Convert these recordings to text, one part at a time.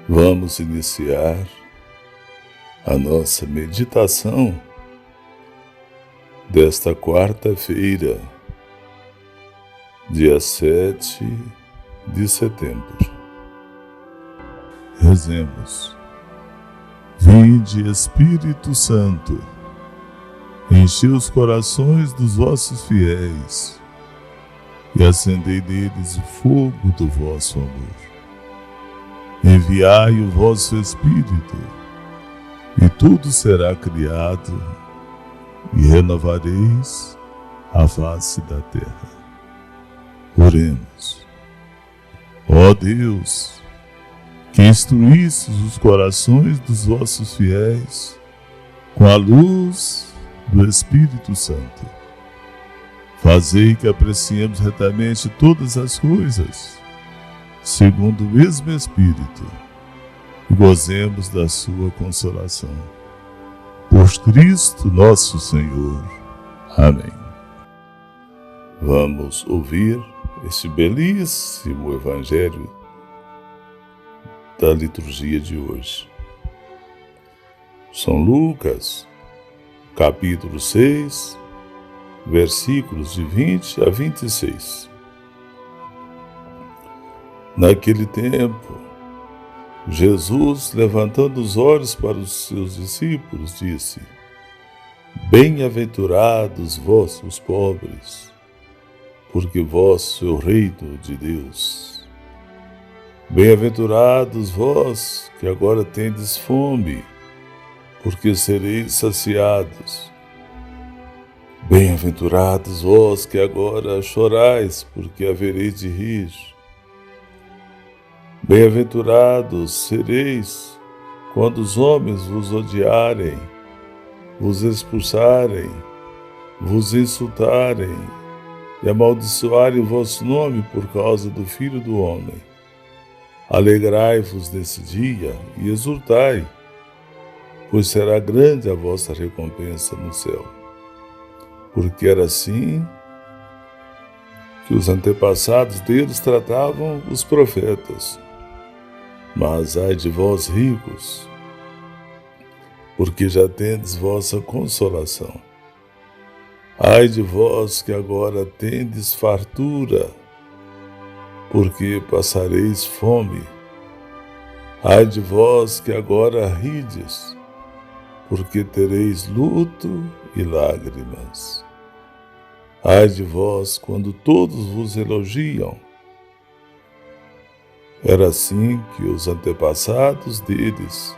Vamos iniciar a nossa meditação desta quarta-feira, dia 7 de setembro. Rezemos. Vinde, Espírito Santo, enchei os corações dos vossos fiéis e acendei neles o fogo do vosso amor. Enviai o vosso Espírito, e tudo será criado, e renovareis a face da terra. Oremos. Ó Deus, que instruístes os corações dos vossos fiéis com a luz do Espírito Santo, fazei que apreciemos retamente todas as coisas, segundo o mesmo Espírito, e gozemos da sua consolação. Por Cristo nosso Senhor. Amém. Vamos ouvir este belíssimo Evangelho da liturgia de hoje. São Lucas, capítulo 6, versículos de 20 a 26. Naquele tempo, Jesus, levantando os olhos para os seus discípulos, disse: Bem-aventurados vós, os pobres, porque vosso é o reino de Deus. Bem-aventurados vós, que agora tendes fome, porque sereis saciados. Bem-aventurados vós, que agora chorais, porque havereis de rir. Bem-aventurados sereis quando os homens vos odiarem, vos expulsarem, vos insultarem e amaldiçoarem o vosso nome por causa do Filho do Homem. Alegrai-vos nesse dia e exultai, pois será grande a vossa recompensa no céu. Porque era assim que os antepassados deles tratavam os profetas. Mas ai de vós ricos, porque já tendes vossa consolação. Ai de vós que agora tendes fartura, porque passareis fome. Ai de vós que agora rides, porque tereis luto e lágrimas. Ai de vós quando todos vos elogiam. Era assim que os antepassados deles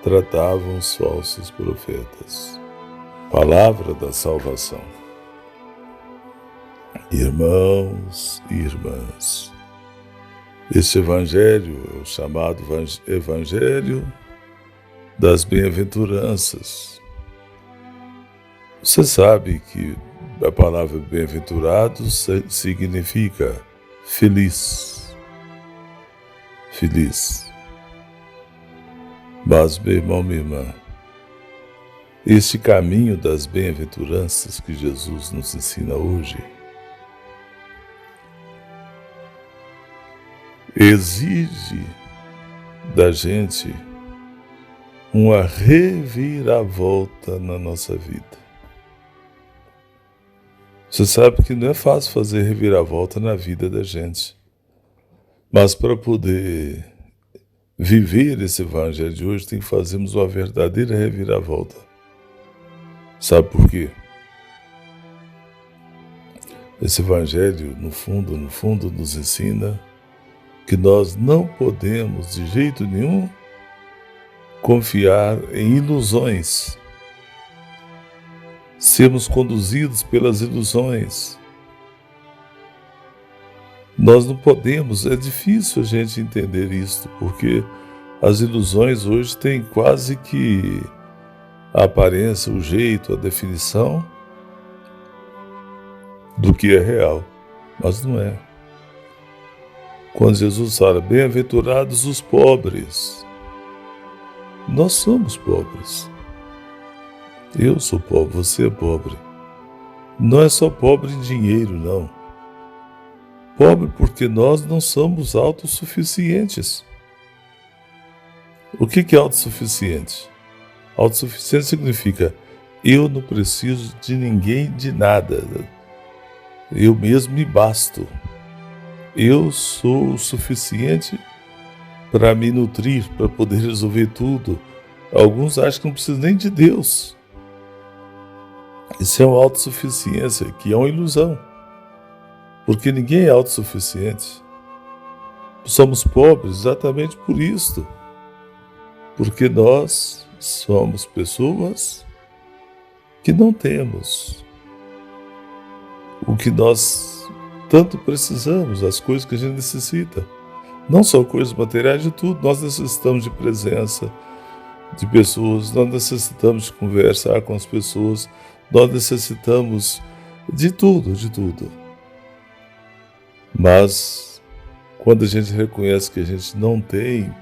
tratavam os falsos profetas. Palavra da salvação. Irmãos e irmãs, este Evangelho é o chamado Evangelho das Bem-aventuranças. Você sabe que a palavra bem-aventurados significa feliz. Feliz. Mas, meu irmão, minha irmã, este caminho das bem-aventuranças que Jesus nos ensina hoje exige da gente uma reviravolta na nossa vida. Você sabe que não é fácil fazer reviravolta na vida da gente. Mas para poder viver esse Evangelho de hoje, tem que fazermos uma verdadeira reviravolta. Sabe por quê? Esse Evangelho, no fundo, nos ensina que nós não podemos, de jeito nenhum, confiar em ilusões. Sermos conduzidos pelas ilusões. Nós não podemos, é difícil a gente entender isso, porque as ilusões hoje têm quase que a aparência, o jeito, a definição do que é real, mas não é. Quando Jesus fala, bem-aventurados os pobres, nós somos pobres. Eu sou pobre, você é pobre. Não é só pobre em dinheiro, não. Pobre porque nós não somos autossuficientes. O que é autossuficiente? Autossuficiente significa eu não preciso de ninguém, de nada. Eu mesmo me basto. Eu sou o suficiente para me nutrir, para poder resolver tudo. Alguns acham que não precisam nem de Deus. Isso é uma autossuficiência, que é uma ilusão. Porque ninguém é autossuficiente. Somos pobres exatamente por isto. Porque nós somos pessoas que não temos o que nós tanto precisamos, as coisas que a gente necessita. Não só coisas materiais, de tudo. Nós necessitamos de presença de pessoas, nós necessitamos de conversar com as pessoas, nós necessitamos de tudo, de tudo. Mas, quando a gente reconhece que a gente não tem,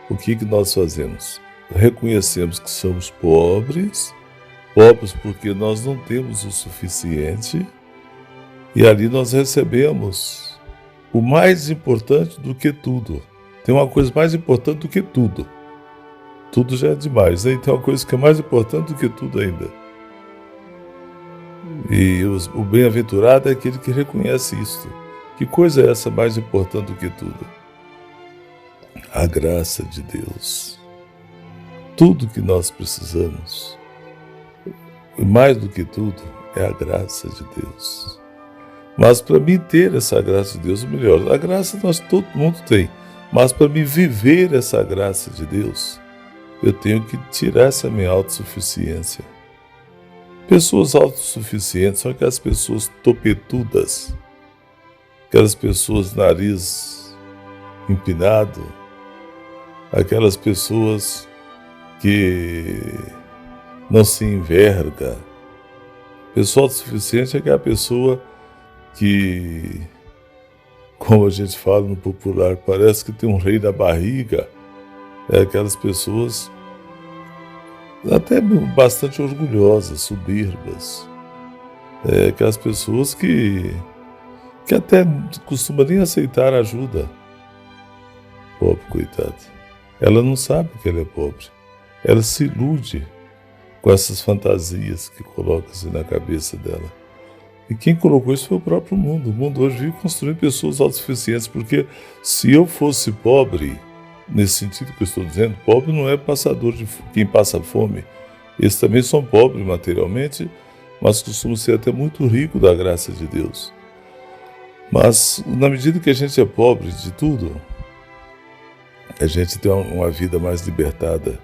o que nós fazemos? Reconhecemos que somos pobres porque nós não temos o suficiente, e ali nós recebemos o mais importante do que tudo. Tem uma coisa mais importante do que tudo. Tudo já é demais, né? E tem uma coisa que é mais importante do que tudo ainda. E o bem-aventurado é aquele que reconhece isto. Que coisa é essa mais importante do que tudo? A graça de Deus. Tudo que nós precisamos, e mais do que tudo, é a graça de Deus. Mas para mim ter essa graça de Deus, ou melhor, a graça todo mundo tem, mas para mim viver essa graça de Deus, eu tenho que tirar essa minha autossuficiência. Pessoas autossuficientes são aquelas pessoas topetudas, aquelas pessoas nariz empinado, aquelas pessoas que não se enverga. Pessoa autossuficiente é aquela pessoa que, como a gente fala no popular, parece que tem um rei na barriga. É aquelas pessoas até bastante orgulhosas, soberbas. É aquelas pessoas que até costumam nem aceitar ajuda. Pobre coitada. Ela não sabe que ela é pobre. Ela se ilude com essas fantasias que coloca-se na cabeça dela. E quem colocou isso foi o próprio mundo. O mundo hoje vive construindo pessoas autossuficientes, porque se eu fosse pobre, nesse sentido que eu estou dizendo, pobre não é passador de quem passa fome. Eles também são pobres materialmente, mas costumam ser até muito ricos da graça de Deus. Mas na medida que a gente é pobre de tudo, a gente tem uma vida mais libertada.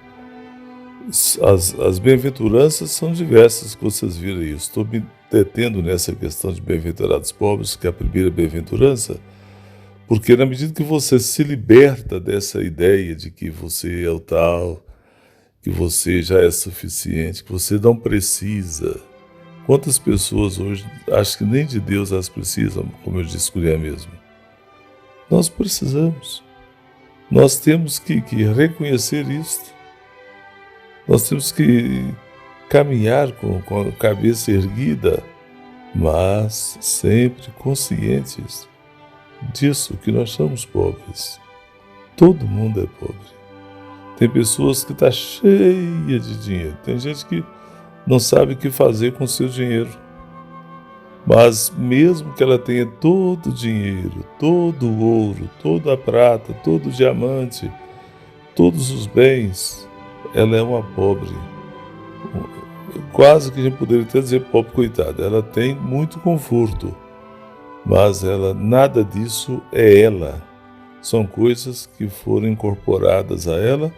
As bem-aventuranças são diversas, que vocês viram aí. Eu estou me detendo nessa questão de bem-aventurados pobres, que é a primeira bem-aventurança, porque na medida que você se liberta dessa ideia de que você é o tal, que você já é suficiente, que você não precisa. Quantas pessoas hoje acham que nem de Deus elas precisam, como eu disse com ele mesmo? Nós precisamos. Nós temos que reconhecer isto. Nós temos que caminhar com a cabeça erguida, mas sempre conscientes disso, que nós somos pobres. Todo mundo é pobre. Tem pessoas que estão cheias de dinheiro. Tem gente que não sabe o que fazer com o seu dinheiro. Mas mesmo que ela tenha todo o dinheiro, todo o ouro, toda a prata, todo o diamante, todos os bens, ela é uma pobre. Quase que a gente poderia até dizer pobre coitada. Ela tem muito conforto, mas nada disso é ela. São coisas que foram incorporadas a ela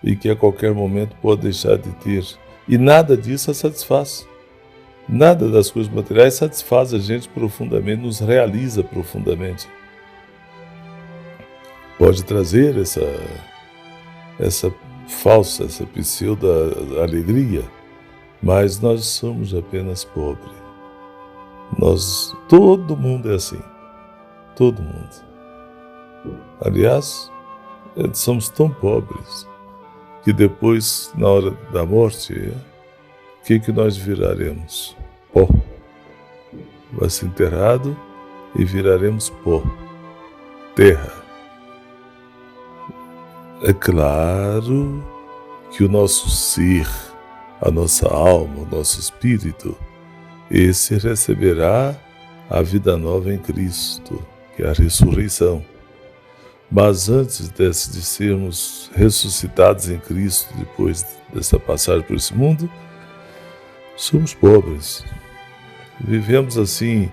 e que a qualquer momento pode deixar de ter. E nada disso a satisfaz. Nada das coisas materiais satisfaz a gente profundamente, nos realiza profundamente. Pode trazer essa falsa, essa pseudo-alegria, mas nós somos apenas pobres. Todo mundo é assim. Todo mundo. Aliás, somos tão pobres que depois, na hora da morte, o que nós viraremos? Pó. Vai ser enterrado e viraremos pó. Terra. É claro que o nosso ser, a nossa alma, o nosso espírito, esse receberá a vida nova em Cristo, que é a ressurreição. Mas antes de sermos ressuscitados em Cristo, depois dessa passagem por esse mundo, somos pobres. Vivemos assim,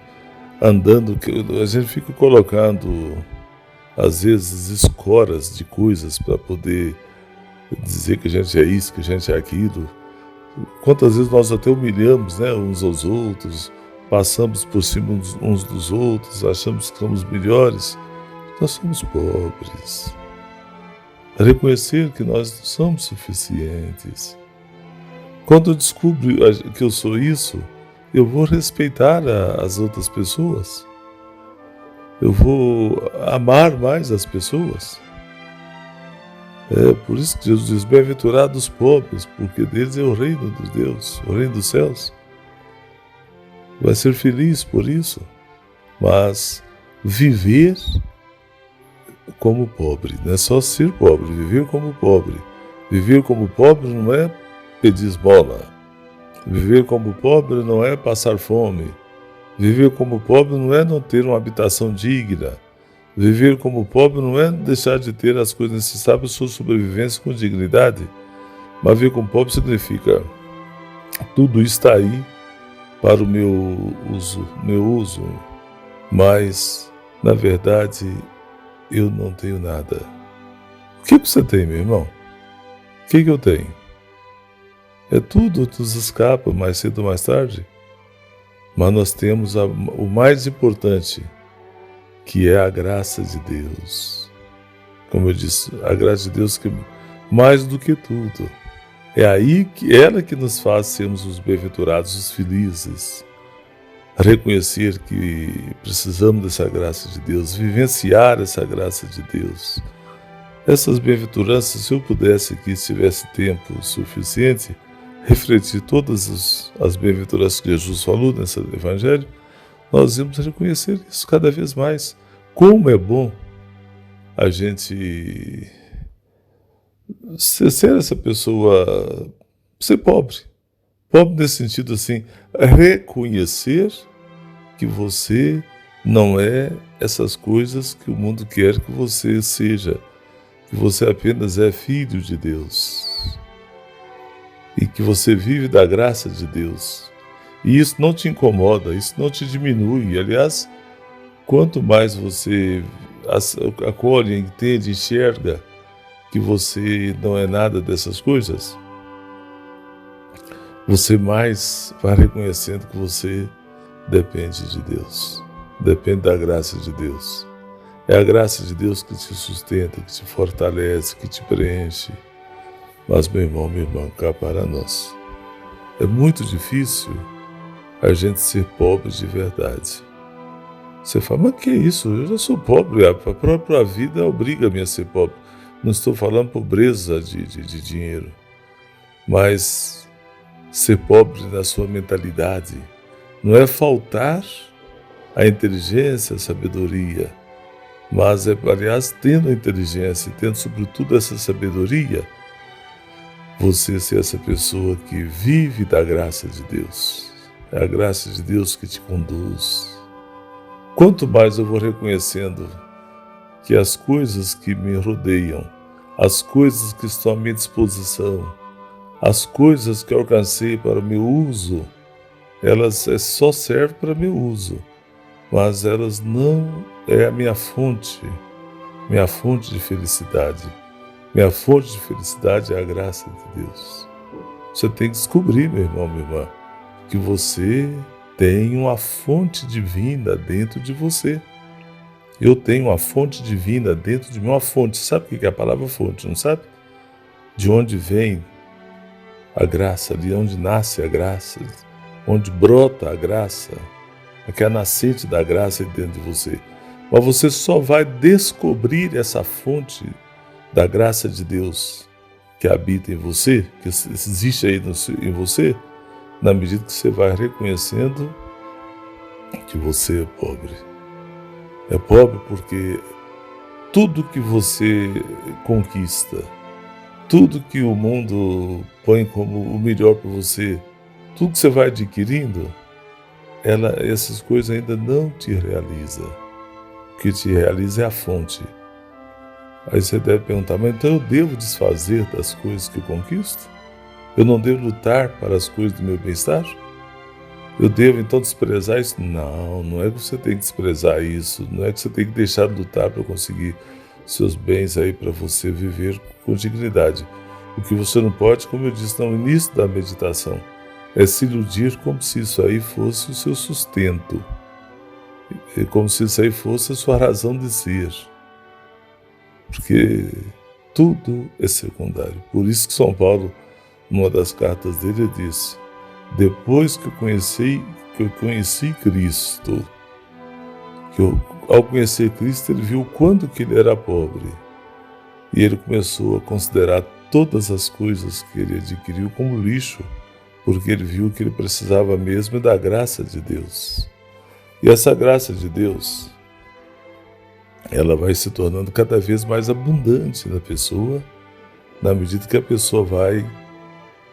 andando, a gente fica colocando, às vezes, escoras de coisas para poder dizer que a gente é isso, que a gente é aquilo. Quantas vezes nós até humilhamos, né, uns aos outros, passamos por cima uns dos outros, achamos que somos melhores. Nós somos pobres. Reconhecer que nós não somos suficientes. Quando eu descubro que eu sou isso, eu vou respeitar as outras pessoas. Eu vou amar mais as pessoas. É por isso que Jesus diz: bem-aventurados os pobres, porque deles é o reino de Deus, o reino dos céus. Vai ser feliz por isso, mas viver como pobre, não é só ser pobre, viver como pobre. Viver como pobre não é pedir esmola. Viver como pobre não é passar fome. Viver como pobre não é não ter uma habitação digna. Viver como pobre não é deixar de ter as coisas necessárias para sua sobrevivência com dignidade. Mas viver como pobre significa tudo está aí para o meu uso, mas na verdade eu não tenho nada. O que você tem, meu irmão? O que eu tenho? É tudo nos escapa mais cedo ou mais tarde. Mas nós temos o mais importante, que é a graça de Deus. Como eu disse, a graça de Deus que mais do que tudo. É aí que ela que nos faz sermos os bem-aventurados, os felizes. Reconhecer que precisamos dessa graça de Deus, vivenciar essa graça de Deus. Essas bem-aventuranças, se eu pudesse aqui, se tivesse tempo suficiente, refletir todas as bem-aventuranças que Jesus falou nesse evangelho, nós vamos reconhecer isso cada vez mais. Como é bom a gente ser essa pessoa, ser pobre. Pobre nesse sentido assim, reconhecer que você não é essas coisas que o mundo quer que você seja, que você apenas é filho de Deus e que você vive da graça de Deus. E isso não te incomoda, isso não te diminui. Aliás, quanto mais você acolhe, entende, enxerga que você não é nada dessas coisas, você mais vai reconhecendo que você depende de Deus, depende da graça de Deus. É a graça de Deus que te sustenta, que te fortalece, que te preenche. Mas, meu irmão, minha irmã, cá para nós, é muito difícil a gente ser pobre de verdade. Você fala, mas que é isso? Eu já sou pobre, a própria vida obriga-me a ser pobre. Não estou falando pobreza de dinheiro, mas ser pobre na sua mentalidade. Não é faltar a inteligência, a sabedoria, mas é, aliás, tendo a inteligência e tendo sobretudo essa sabedoria, você ser essa pessoa que vive da graça de Deus. É a graça de Deus que te conduz. Quanto mais eu vou reconhecendo que as coisas que me rodeiam, as coisas que estão à minha disposição, as coisas que eu alcancei para o meu uso, elas só servem para meu uso, mas elas não é a minha fonte de felicidade. Minha fonte de felicidade é a graça de Deus. Você tem que descobrir, meu irmão, minha irmã, que você tem uma fonte divina dentro de você. Eu tenho uma fonte divina dentro de mim, uma fonte. Sabe o que é a palavra fonte, não sabe? De onde vem a graça, de onde nasce a graça, onde brota a graça, aquela nascente da graça dentro de você. Mas você só vai descobrir essa fonte da graça de Deus que habita em você, que existe aí em você, na medida que você vai reconhecendo que você é pobre. É pobre porque tudo que você conquista, tudo que o mundo põe como o melhor para você, tudo que você vai adquirindo, essas coisas ainda não te realiza. O que te realiza é a fonte. Aí você deve perguntar, mas então eu devo desfazer das coisas que eu conquisto? Eu não devo lutar para as coisas do meu bem-estar? Eu devo então desprezar isso? Não, não é que você tem que desprezar isso, não é que você tem que deixar de lutar para conseguir seus bens aí para você viver com dignidade. O que você não pode, como eu disse no início da meditação, é se iludir como se isso aí fosse o seu sustento, como se isso aí fosse a sua razão de ser, porque tudo é secundário. Por isso que São Paulo, numa das cartas dele, ele disse: depois que eu conheci Cristo, ao conhecer Cristo, ele viu quando que ele era pobre. E ele começou a considerar todas as coisas que ele adquiriu como lixo, porque ele viu que ele precisava mesmo da graça de Deus. E essa graça de Deus, ela vai se tornando cada vez mais abundante na pessoa, na medida que a pessoa vai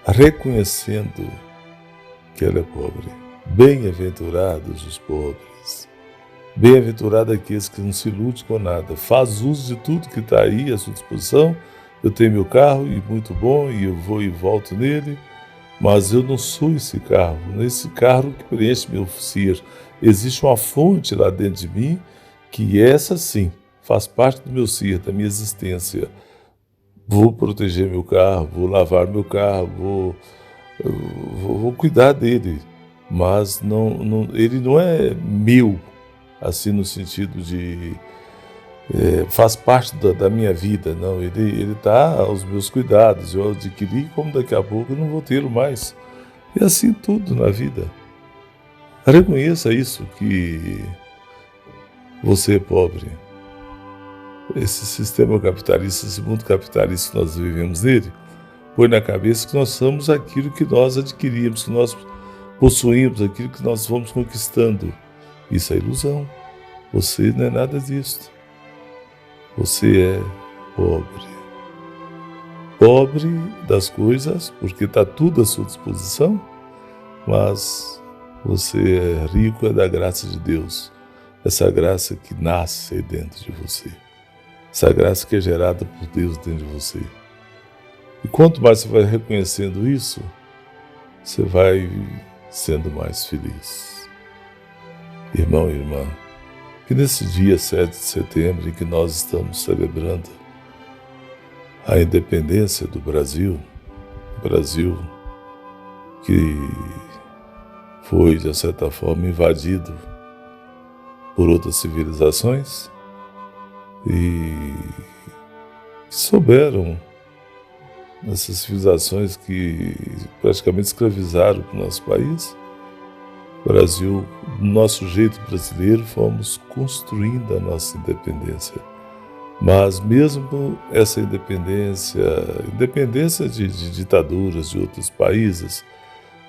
reconhecendo que ela é pobre. Bem-aventurados os pobres. Bem-aventurado aqueles que não se iludem com nada. Faz uso de tudo que está aí à sua disposição. Eu tenho meu carro e muito bom, e eu vou e volto nele, mas eu não sou esse carro. Nesse carro que preenche meu ser, existe uma fonte lá dentro de mim, que essa sim faz parte do meu ser, da minha existência. Vou proteger meu carro, vou lavar meu carro, vou cuidar dele, mas ele não é meu, assim no sentido de faz parte da minha vida, não, ele está aos meus cuidados, eu adquiri, como daqui a pouco eu não vou tê-lo mais. E assim tudo na vida. Reconheça isso, que você é pobre. Esse sistema capitalista, esse mundo capitalista que nós vivemos nele, põe na cabeça que nós somos aquilo que nós adquirimos, que nós possuímos, aquilo que nós vamos conquistando. Isso é ilusão. Você não é nada disso. Você é pobre. Pobre das coisas, porque está tudo à sua disposição, mas você é rico da graça de Deus. Essa graça que nasce dentro de você. Essa graça que é gerada por Deus dentro de você. E quanto mais você vai reconhecendo isso, você vai sendo mais feliz. Irmão e irmã, que nesse dia 7 de setembro, em que nós estamos celebrando a independência do Brasil que foi, de certa forma, invadido por outras civilizações e que souberam, essas civilizações que praticamente escravizaram o nosso país, o Brasil, do nosso jeito brasileiro, fomos construindo a nossa independência. Mas mesmo essa independência de ditaduras de outros países,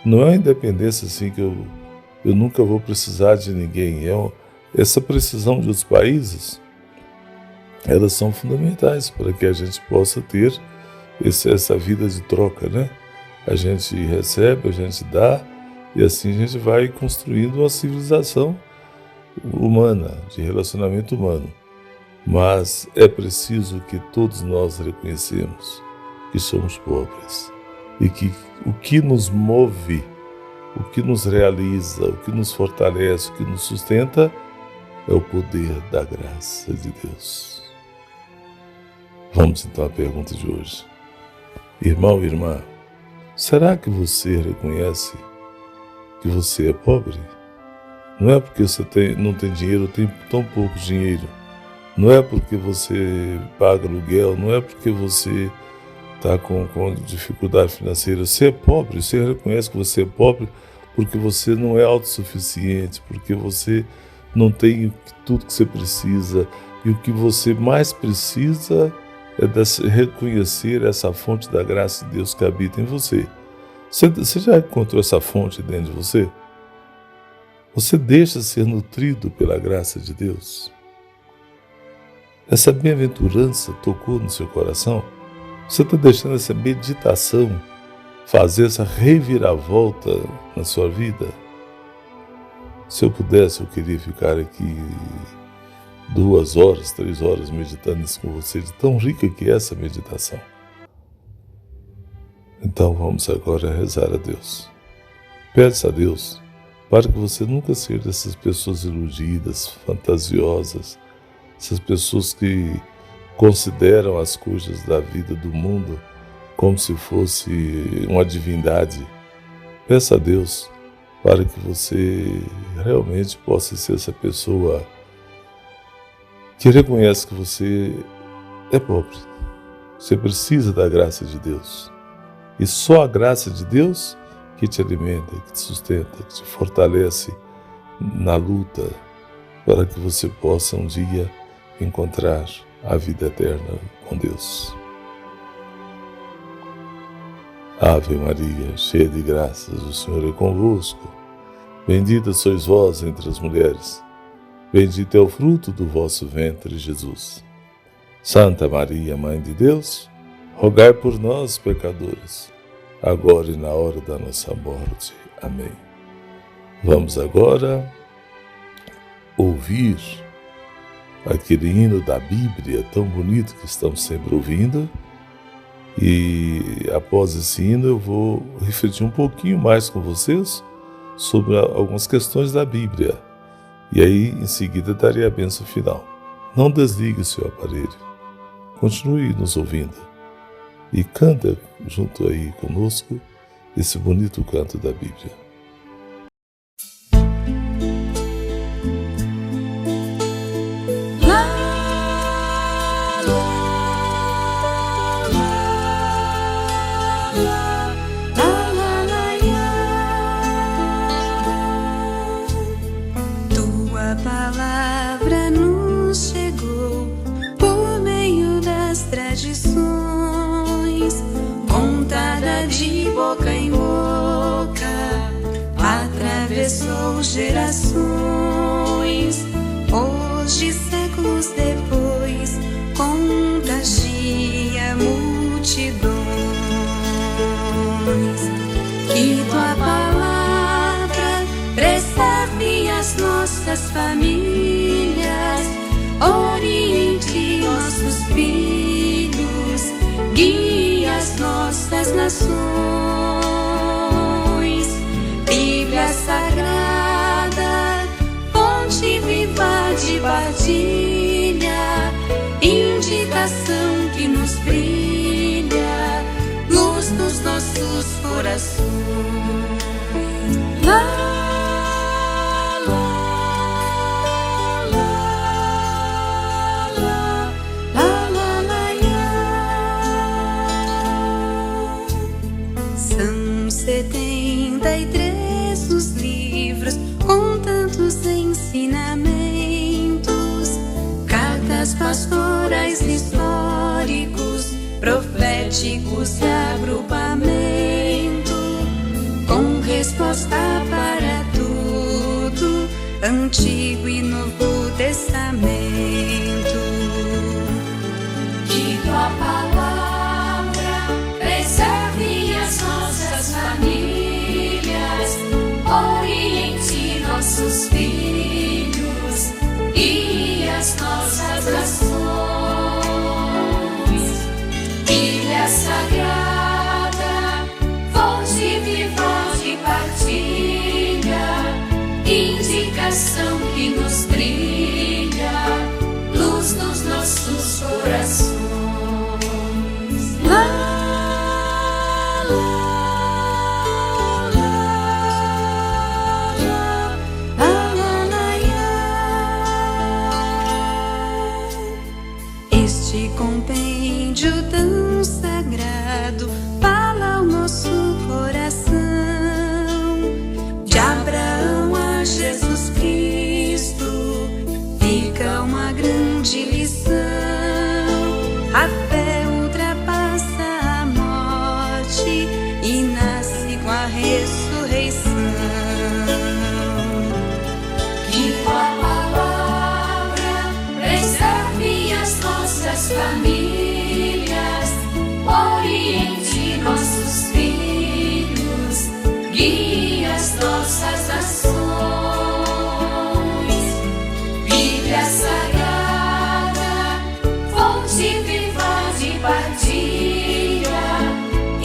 não é uma independência assim que eu nunca vou precisar de ninguém. Essa precisão de outros países, elas são fundamentais para que a gente possa ter essa vida de troca, né? A gente recebe, a gente dá, e assim a gente vai construindo uma civilização humana, de relacionamento humano. Mas é preciso que todos nós reconhecemos que somos pobres e que o que nos move, o que nos realiza, o que nos fortalece, o que nos sustenta é o poder da graça de Deus. Vamos então à pergunta de hoje. Irmão e irmã, será que você reconhece que você é pobre? Não é porque você não tem dinheiro, tem tão pouco dinheiro. Não é porque você paga aluguel, não é porque você está com dificuldade financeira. Você é pobre, você reconhece que você é pobre porque você não é autossuficiente, porque você não tem tudo que você precisa. E o que você mais precisa é reconhecer essa fonte da graça de Deus que habita em você. Você já encontrou essa fonte dentro de você? Você deixa ser nutrido pela graça de Deus? Essa bem-aventurança tocou no seu coração? Você está deixando essa meditação fazer essa reviravolta na sua vida? Se eu pudesse, eu queria ficar aqui 2 horas, 3 horas meditando isso com você, de tão rica que é essa meditação. Então vamos agora rezar a Deus. Peça a Deus para que você nunca seja dessas pessoas iludidas, fantasiosas, essas pessoas que consideram as coisas da vida do mundo como se fosse uma divindade. Peça a Deus para que você realmente possa ser essa pessoa que reconhece que você é pobre. Você precisa da graça de Deus. E só a graça de Deus que te alimenta, que te sustenta, que te fortalece na luta para que você possa um dia encontrar a vida eterna com Deus. Ave Maria, cheia de graças, o Senhor é convosco. Bendita sois vós entre as mulheres. Bendito é o fruto do vosso ventre, Jesus. Santa Maria, Mãe de Deus, rogai por nós, pecadores, agora e na hora da nossa morte. Amém. Vamos agora ouvir aquele hino da Bíblia tão bonito que estamos sempre ouvindo. E após esse hino eu vou refletir um pouquinho mais com vocês sobre algumas questões da Bíblia. E aí em seguida darei a bênção final. Não desligue seu aparelho. Continue nos ouvindo. E canta junto aí conosco esse bonito canto da Bíblia. Tua palavra nos chegou por meio das tradições, contada de boca em boca, atravessou gerações. Hoje, séculos depois, contagia multidões. Que tua palavra preserve as nossas famílias, oriente nossos filhos, guie as nossas nações. Bíblia Sagrada, fonte viva de partilha, indicação que nos brilha, luz nos nossos corações. São 73 os livros com tantos ensinamentos, cartas pastorais, históricos, proféticos e agrupamento, com resposta para tudo, Antigo e Novo Testamento. Que tua palavra preserve as nossas famílias, oriente nossos filhos e as nossas nações. Bíblia Sagrada, fonte viva de partilha, indicação que nos brilha, luz nos nossos corações. Este compêndio tão sagrado fala ao nosso coração, de Abraão a Jesus Cristo,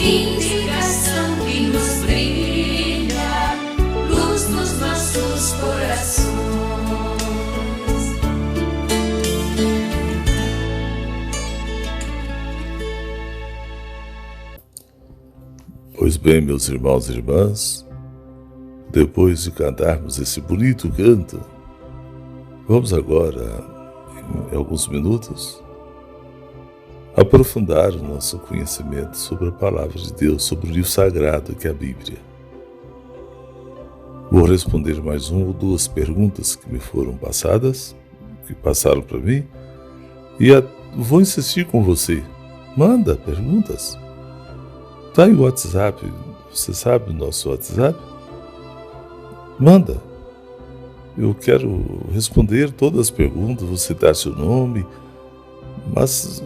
indicação que nos brilha, luz nos nossos corações. Pois bem, meus irmãos e irmãs, depois de cantarmos esse bonito canto, vamos agora, em alguns minutos, aprofundar o nosso conhecimento sobre a Palavra de Deus, sobre o livro sagrado que é a Bíblia. Vou responder mais uma ou duas perguntas que me foram passadas, que passaram para mim, e vou insistir com você. Manda perguntas. Está aí o WhatsApp, você sabe o nosso WhatsApp? Manda. Eu quero responder todas as perguntas, vou citar seu nome, mas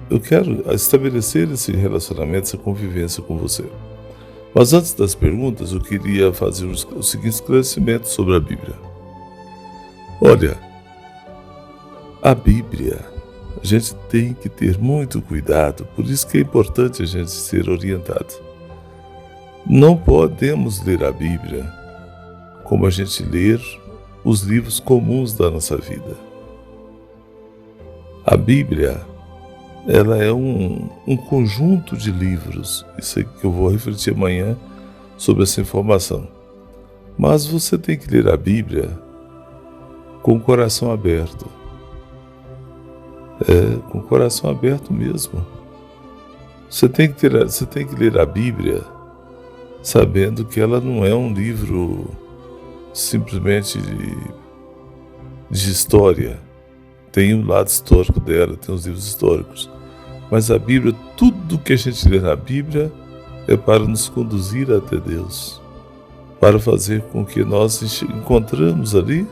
eu quero estabelecer esse relacionamento, essa convivência com você. Mas antes das perguntas, eu queria fazer o seguinte esclarecimento sobre a Bíblia. Olha, a Bíblia, a gente tem que ter muito cuidado, por isso que é importante a gente ser orientado. Não podemos ler a Bíblia como a gente ler os livros comuns da nossa vida. A Bíblia, ela é um conjunto de livros, isso é que eu vou refletir amanhã sobre essa informação. Mas você tem que ler a Bíblia com o coração aberto. Com o coração aberto mesmo. Você tem que ler a Bíblia sabendo que ela não é um livro simplesmente de história. Tem um lado histórico dela, tem os livros históricos. Mas a Bíblia, tudo que a gente lê na Bíblia é para nos conduzir até Deus, para fazer com que nós encontramos ali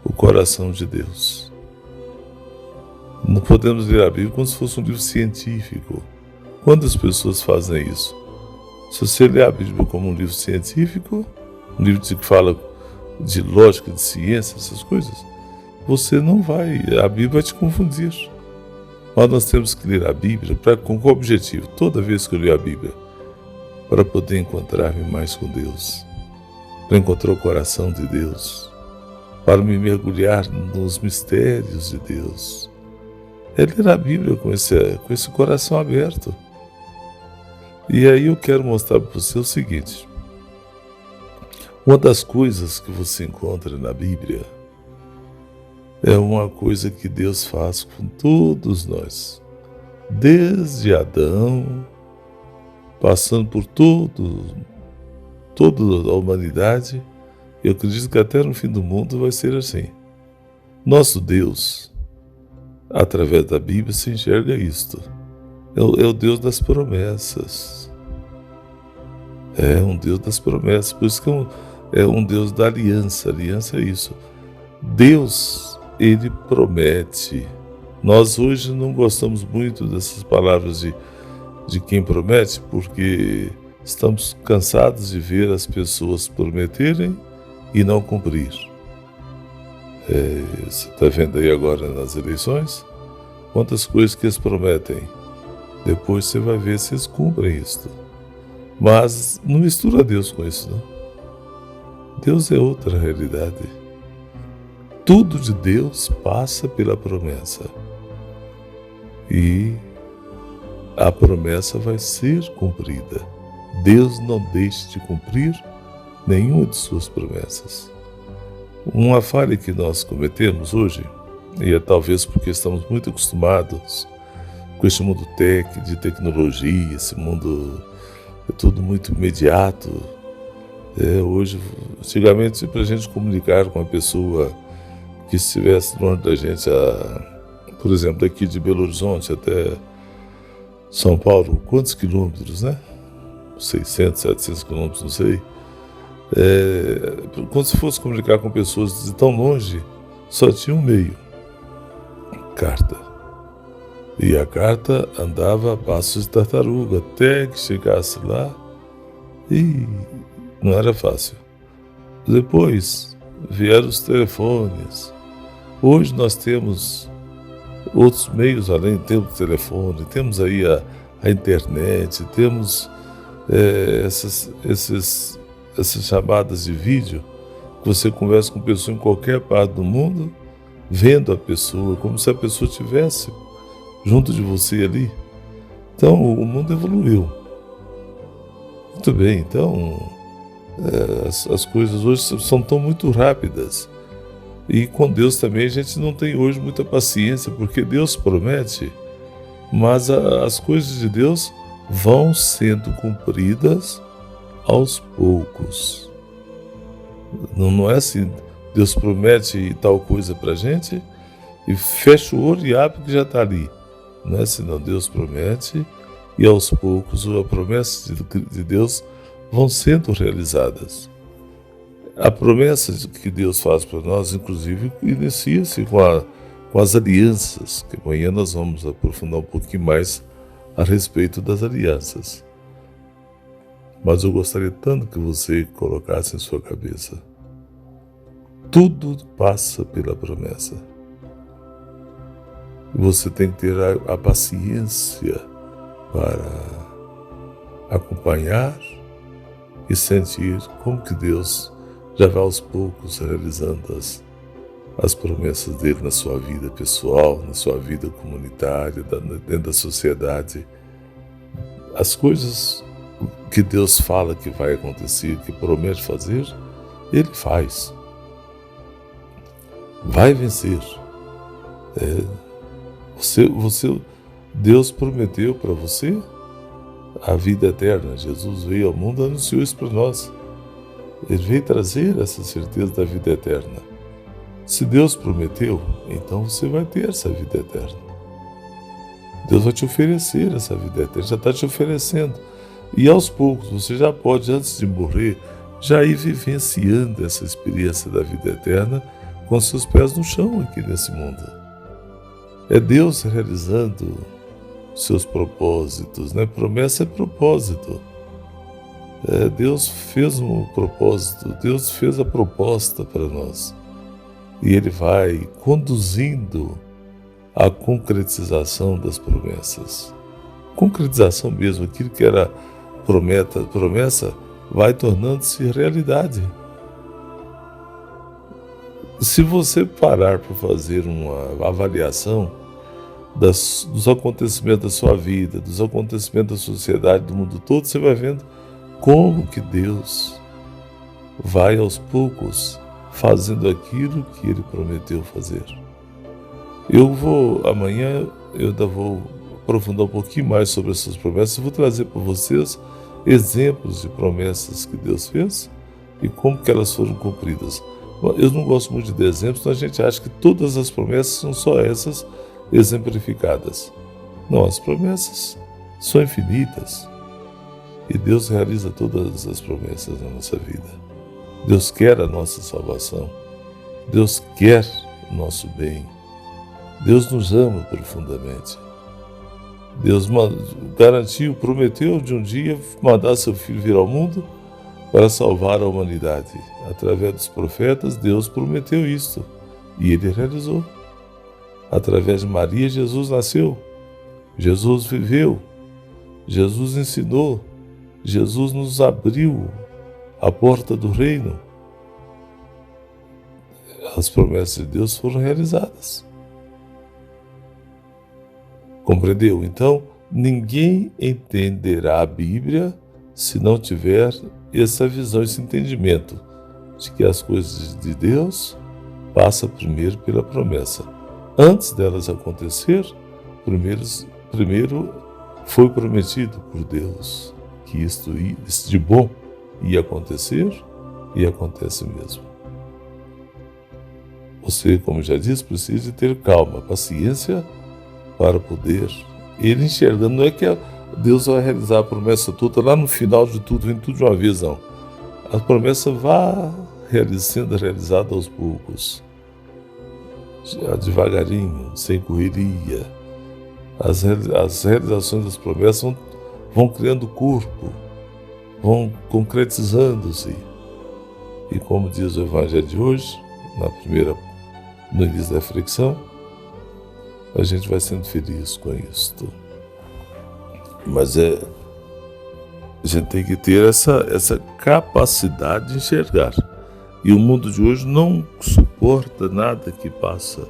o coração de Deus. Não podemos ler a Bíblia como se fosse um livro científico. Quantas pessoas fazem isso? Se você ler a Bíblia como um livro científico, um livro que fala de lógica, de ciência, essas coisas, você não vai, a Bíblia vai te confundir. Mas nós temos que ler a Bíblia com qual objetivo? Toda vez que eu leio a Bíblia, para poder encontrar-me mais com Deus, para encontrar o coração de Deus, para me mergulhar nos mistérios de Deus. É ler a Bíblia com esse coração aberto. E aí eu quero mostrar para você o seguinte. Uma das coisas que você encontra na Bíblia é uma coisa que Deus faz com todos nós. Desde Adão, passando por toda a humanidade, eu acredito que até no fim do mundo vai ser assim. Nosso Deus, através da Bíblia, se enxerga isto. É o Deus das promessas. É um Deus das promessas. Por isso que é um Deus da aliança. Aliança é isso. Deus, Ele promete. Nós hoje não gostamos muito dessas palavras de quem promete, porque estamos cansados de ver as pessoas prometerem e não cumprir. Você está vendo aí agora nas eleições? Quantas coisas que eles prometem. Depois você vai ver se eles cumprem isso. Mas não mistura Deus com isso, não. Deus é outra realidade. Tudo de Deus passa pela promessa. E a promessa vai ser cumprida. Deus não deixa de cumprir nenhuma de suas promessas. Uma falha que nós cometemos hoje, e é talvez porque estamos muito acostumados com esse mundo de tecnologia, esse mundo é tudo muito imediato. Hoje, antigamente, para a gente comunicar com uma pessoa que estivesse longe da gente, por exemplo, daqui de Belo Horizonte até São Paulo, quantos quilômetros, né? 600, 700 quilômetros, não sei. Quando se fosse comunicar com pessoas de tão longe, só tinha um meio: carta. E a carta andava a passos de tartaruga até que chegasse lá, e não era fácil. Depois vieram os telefones. Hoje nós temos outros meios além do telefone. Temos aí a internet, temos essas chamadas de vídeo, que você conversa com pessoa em qualquer parte do mundo, vendo a pessoa, como se a pessoa estivesse junto de você ali. Então, o mundo evoluiu. Muito bem, então, as coisas hoje são tão muito rápidas. E com Deus também a gente não tem hoje muita paciência, porque Deus promete, mas as coisas de Deus vão sendo cumpridas aos poucos. Não é assim, Deus promete tal coisa pra gente e fecha o olho e abre que já está ali. Não é assim, não. Deus promete e aos poucos a promessa de Deus vão sendo realizadas. A promessa que Deus faz para nós, inclusive, inicia-se com as alianças, que amanhã nós vamos aprofundar um pouquinho mais a respeito das alianças. Mas eu gostaria tanto que você colocasse em sua cabeça: tudo passa pela promessa. E você tem que ter a paciência para acompanhar e sentir como que Deus já vai aos poucos realizando as promessas dele na sua vida pessoal, na sua vida comunitária, dentro da sociedade. As coisas que Deus fala que vai acontecer, que promete fazer, Ele faz. Vai vencer. Deus prometeu para você a vida eterna. Jesus veio ao mundo e anunciou isso para nós. Ele veio trazer essa certeza da vida eterna. Se Deus prometeu, então você vai ter essa vida eterna. Deus vai te oferecer essa vida eterna, já está te oferecendo. E aos poucos, você já pode, antes de morrer, já ir vivenciando essa experiência da vida eterna com seus pés no chão aqui nesse mundo. É Deus realizando seus propósitos, né? Promessa é propósito. Deus fez um propósito, Deus fez a proposta para nós. E Ele vai conduzindo a concretização das promessas. Concretização mesmo, aquilo que era promessa vai tornando-se realidade. Se você parar para fazer uma avaliação dos acontecimentos da sua vida, dos acontecimentos da sociedade, do mundo todo, você vai vendo como que Deus vai aos poucos fazendo aquilo que Ele prometeu fazer. Amanhã eu ainda vou aprofundar um pouquinho mais sobre essas promessas. Eu vou trazer para vocês exemplos de promessas que Deus fez e como que elas foram cumpridas. Eu não gosto muito de dar exemplos, então a gente acha que todas as promessas são só essas exemplificadas. Não, as promessas são infinitas. E Deus realiza todas as promessas na nossa vida. Deus quer a nossa salvação. Deus quer o nosso bem. Deus nos ama profundamente. Deus garantiu, prometeu de um dia mandar seu Filho vir ao mundo para salvar a humanidade. Através dos profetas, Deus prometeu isto. E Ele realizou. Através de Maria, Jesus nasceu. Jesus viveu. Jesus ensinou. Jesus nos abriu a porta do reino. As promessas de Deus foram realizadas. Compreendeu? Então, ninguém entenderá a Bíblia se não tiver essa visão, esse entendimento de que as coisas de Deus passam primeiro pela promessa. Antes delas acontecer, primeiro foi prometido por Deus que isto de bom ia acontecer e acontece mesmo. Você, como já disse, precisa ter calma, paciência para poder ele enxergando. Não é que Deus vai realizar a promessa toda lá no final de tudo, vem tudo de uma vez, não. A promessa vai sendo realizada aos poucos, devagarinho, sem correria. As realizações das promessas vão criando corpo, vão concretizando-se. E como diz o Evangelho de hoje, no início da reflexão, a gente vai sendo feliz com isto. Mas a gente tem que ter essa capacidade de enxergar. E o mundo de hoje não suporta nada que passa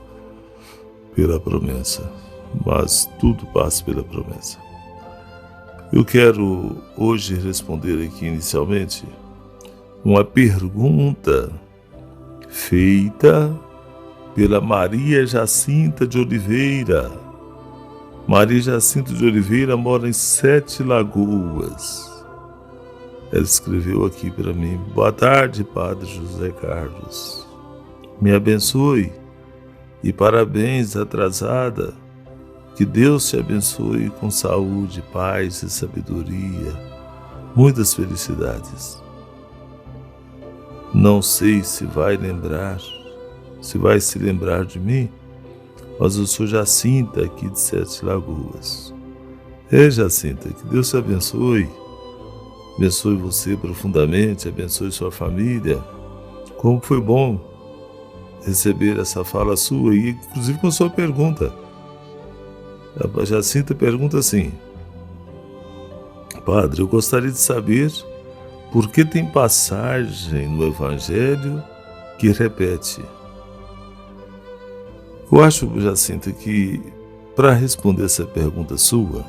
pela promessa, mas tudo passa pela promessa. Eu quero hoje responder aqui inicialmente uma pergunta feita pela Maria Jacinta de Oliveira. Maria Jacinta de Oliveira mora em 7 Lagoas. Ela escreveu aqui para mim: boa tarde, Padre José Carlos. Me abençoe e parabéns atrasada. Que Deus te abençoe com saúde, paz e sabedoria. Muitas felicidades. Não sei se vai se lembrar de mim, mas eu sou Jacinta aqui de 7 Lagoas. Jacinta, que Deus te abençoe. Abençoe você profundamente, abençoe sua família. Como foi bom receber essa fala sua e inclusive com a sua pergunta. A Jacinta pergunta assim: Padre, eu gostaria de saber por que tem passagem no Evangelho que repete. Eu acho, Jacinta, que para responder essa pergunta sua,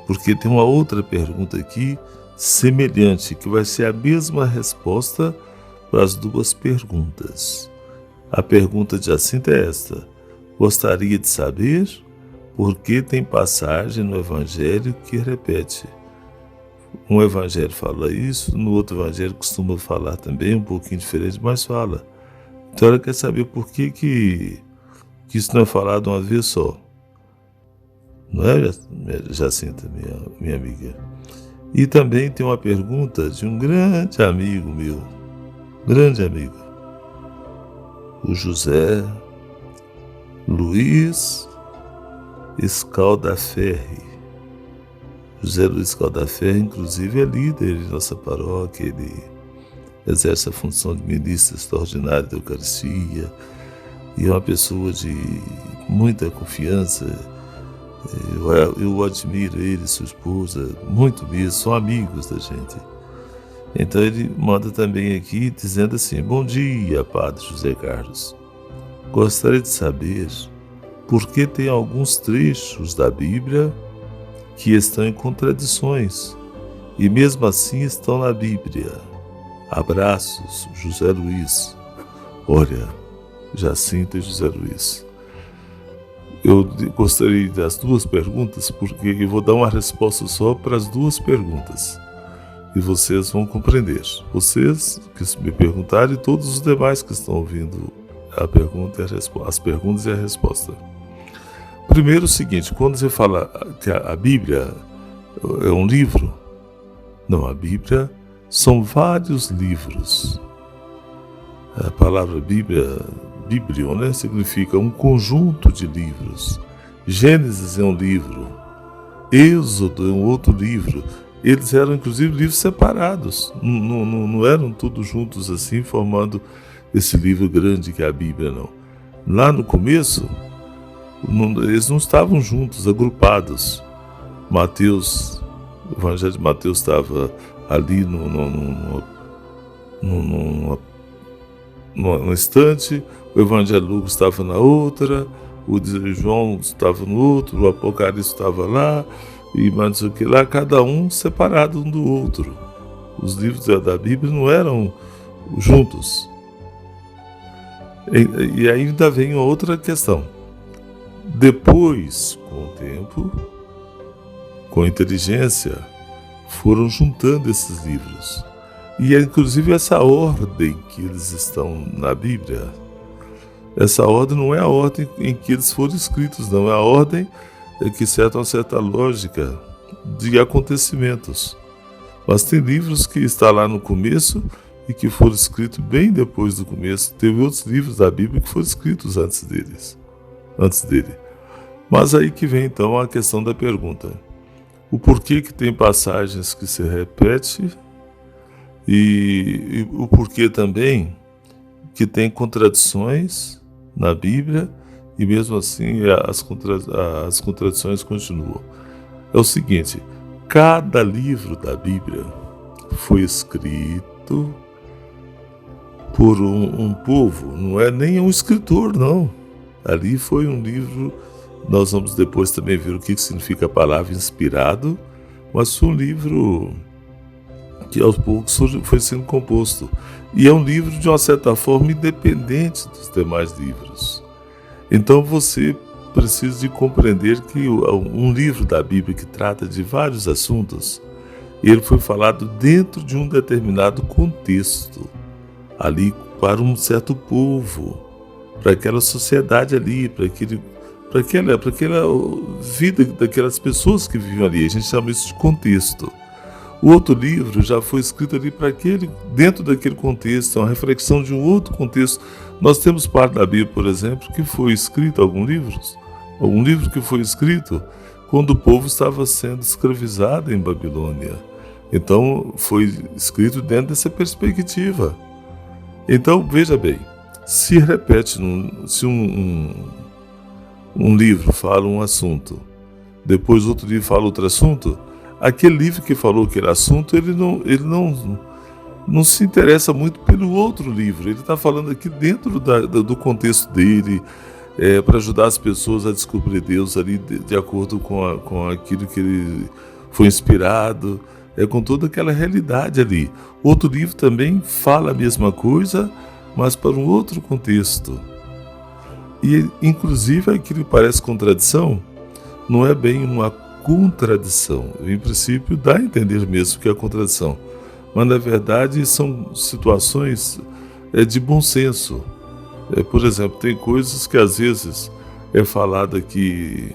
porque tem uma outra pergunta aqui semelhante, que vai ser a mesma resposta para as duas perguntas. A pergunta de Jacinta é esta: gostaria de saber por que tem passagem no Evangelho que repete. Um Evangelho fala isso, no outro Evangelho costuma falar também, um pouquinho diferente, mas fala. Então ela quer saber por que isso não é falado uma vez só. Não é, Jacinta, minha amiga? E também tem uma pergunta de um grande amigo meu, o José Luiz Scaldaferri. José Luiz Scaldaferri, inclusive, é líder de nossa paróquia. Ele exerce a função de ministro extraordinário da Eucaristia e é uma pessoa de muita confiança. Eu admiro ele e sua esposa muito mesmo, são amigos da gente. Então ele manda também aqui dizendo assim: bom dia, Padre José Carlos. Gostaria de saber por que tem alguns trechos da Bíblia que estão em contradições e mesmo assim estão na Bíblia. Abraços, José Luiz. Olha, Jacinta e José Luiz, eu gostaria das duas perguntas, porque eu vou dar uma resposta só para as duas perguntas e vocês vão compreender. Vocês que me perguntaram e todos os demais que estão ouvindo a pergunta e as perguntas e a resposta. Primeiro o seguinte: quando você fala que a Bíblia é um livro, não, a Bíblia são vários livros. A palavra Bíblia, Biblion, né, significa um conjunto de livros. Gênesis é um livro, Êxodo é um outro livro. Eles eram inclusive livros separados, não eram todos juntos assim, formando esse livro grande que é a Bíblia, não. Lá no começo, eles não estavam juntos, agrupados. O Evangelho de Mateus estava ali numa estante, o Evangelho de Lucas estava na outra, o de João estava no outro, o Apocalipse estava lá, e mais não sei o que lá, cada um separado um do outro. Os livros da Bíblia não eram juntos. E ainda vem outra questão. Depois, com o tempo, com a inteligência, foram juntando esses livros. E é inclusive essa ordem que eles estão na Bíblia. Essa ordem não é a ordem em que eles foram escritos, não. É a ordem que serve uma certa lógica de acontecimentos. Mas tem livros que estão lá no começo e que foram escritos bem depois do começo. Teve outros livros da Bíblia que foram escritos antes dele. Mas aí que vem então a questão da pergunta: o porquê que tem passagens que se repetem e o porquê também que tem contradições na Bíblia e mesmo assim as contradições continuam. é o seguinte: cada livro da Bíblia foi escrito por um povo, não é nem um escritor, não. Ali foi um livro, nós vamos depois também ver o que significa a palavra inspirado, mas foi um livro que aos poucos foi sendo composto. E é um livro, de uma certa forma, independente dos demais livros. Então você precisa de compreender que um livro da Bíblia que trata de vários assuntos, ele foi falado dentro de um determinado contexto, ali para um certo povo, para aquela sociedade ali, para aquela vida daquelas pessoas que viviam ali. A gente chama isso de contexto. O outro livro já foi escrito ali dentro daquele contexto, é uma reflexão de um outro contexto. Nós temos parte da Bíblia, por exemplo, que foi escrito, algum livro que foi escrito quando o povo estava sendo escravizado em Babilônia. Então foi escrito dentro dessa perspectiva. Então veja bem, se repete, se um livro fala um assunto, depois outro livro fala outro assunto, aquele livro que falou aquele assunto, ele não se interessa muito pelo outro livro. Ele está falando aqui dentro do contexto dele, para ajudar as pessoas a descobrir Deus ali de acordo com aquilo que ele foi inspirado, com toda aquela realidade ali. Outro livro também fala a mesma coisa, mas para um outro contexto. E inclusive aquilo que parece contradição, não é bem uma contradição. Em princípio dá a entender mesmo que é contradição, mas na verdade são situações de bom senso. Por exemplo, tem coisas que às vezes é falado aqui.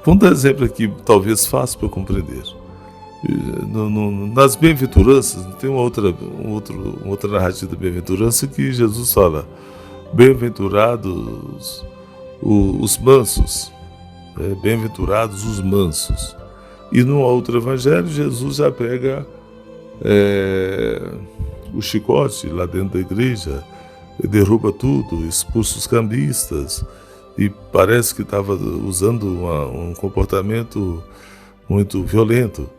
Vamos dar exemplo aqui, talvez fácil para compreender. Nas bem-aventuranças, tem uma outra narrativa da bem-aventurança que Jesus fala: bem-aventurados os mansos, bem-aventurados os mansos. E no outro evangelho, Jesus já pega o chicote lá dentro da igreja, derruba tudo, expulsa os cambistas, e parece que estava usando um comportamento muito violento.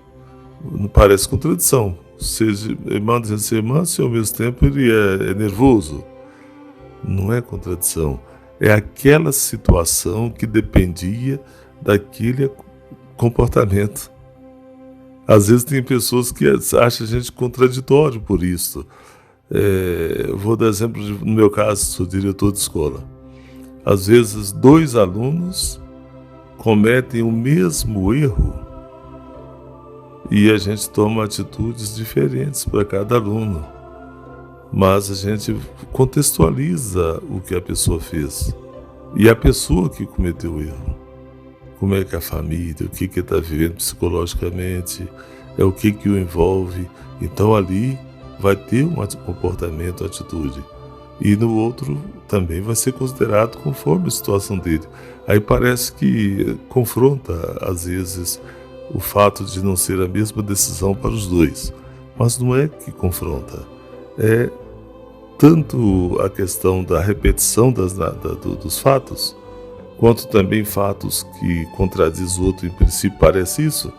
Não parece contradição. Ele manda ser manso e ao mesmo tempo ele é nervoso. Não é contradição. É aquela situação que dependia daquele comportamento. Às vezes tem pessoas que acham a gente contraditório por isso. Vou dar exemplo, no meu caso, sou diretor de escola. Às vezes 2 alunos cometem o mesmo erro e a gente toma atitudes diferentes para cada aluno, mas a gente contextualiza o que a pessoa fez e a pessoa que cometeu o erro. Como é que a família, o que está vivendo psicologicamente, o que o envolve. Então ali vai ter um comportamento, atitude. E no outro também vai ser considerado conforme a situação dele. Aí parece que confronta, às vezes, o fato de não ser a mesma decisão para os dois. Mas não é que confronta. É tanto a questão da repetição dos fatos, quanto também fatos que contradizem o outro, em princípio parece isso.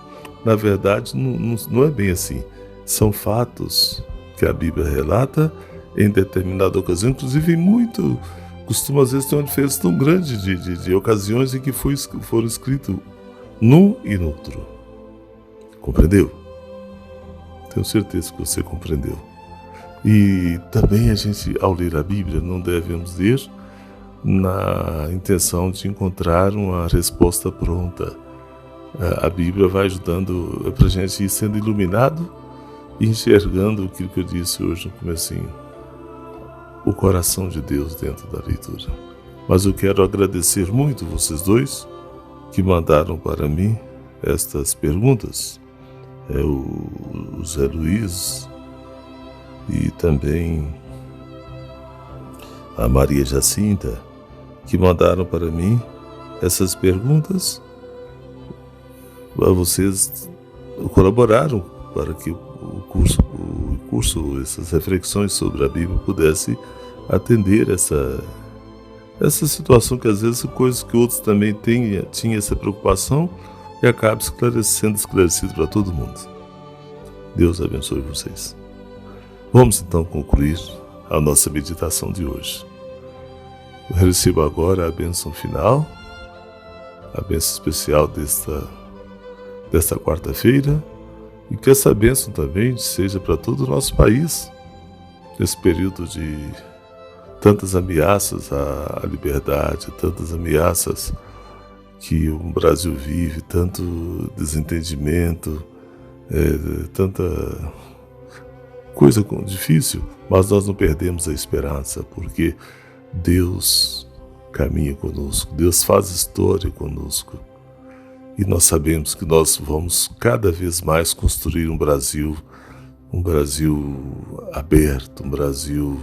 Na verdade, não é bem assim. São fatos que a Bíblia relata em determinada ocasião, inclusive costuma às vezes ter uma diferença tão grande de ocasiões em que foram escritos num e no outro. Compreendeu? Tenho certeza que você compreendeu. E também a gente, ao ler a Bíblia, não devemos ler na intenção de encontrar uma resposta pronta. A Bíblia vai ajudando para a gente ir sendo iluminado e enxergando aquilo que eu disse hoje no comecinho, o coração de Deus dentro da leitura. Mas eu quero agradecer muito vocês dois que mandaram para mim estas perguntas, o Zé Luiz e também a Maria Jacinta, que mandaram para mim essas perguntas. Vocês colaboraram para que o curso, essas reflexões sobre a Bíblia pudesse atender essa situação, que às vezes coisas que outros também tinham essa preocupação, e acabe sendo esclarecido para todo mundo. Deus abençoe vocês. Vamos então concluir a nossa meditação de hoje. Eu recebo agora a bênção final, a bênção especial desta quarta-feira, e que essa bênção também seja para todo o nosso país, nesse período de tantas ameaças à liberdade, tantas ameaças que o Brasil vive, tanto desentendimento, tanta coisa difícil, mas nós não perdemos a esperança, porque Deus caminha conosco, Deus faz história conosco, e nós sabemos que nós vamos cada vez mais construir um Brasil aberto, um Brasil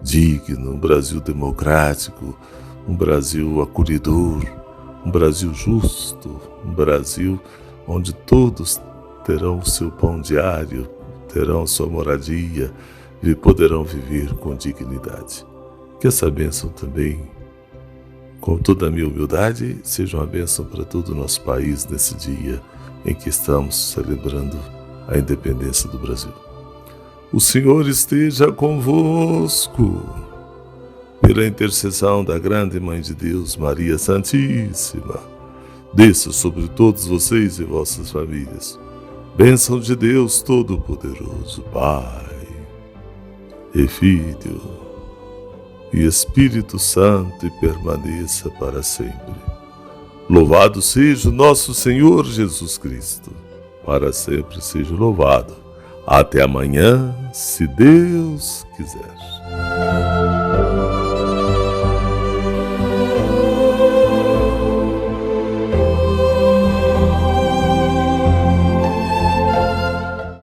digno, um Brasil democrático, um Brasil acolhedor, um Brasil justo, um Brasil onde todos terão o seu pão diário, terão sua moradia e poderão viver com dignidade. Que essa bênção também, com toda a minha humildade, seja uma bênção para todo o nosso país nesse dia em que estamos celebrando a independência do Brasil. O Senhor esteja convosco. Pela intercessão da grande Mãe de Deus, Maria Santíssima, desça sobre todos vocês e vossas famílias bênção de Deus Todo-Poderoso, Pai e Filho e Espírito Santo, e permaneça para sempre. Louvado seja o nosso Senhor Jesus Cristo, para sempre seja louvado. Até amanhã, se Deus quiser.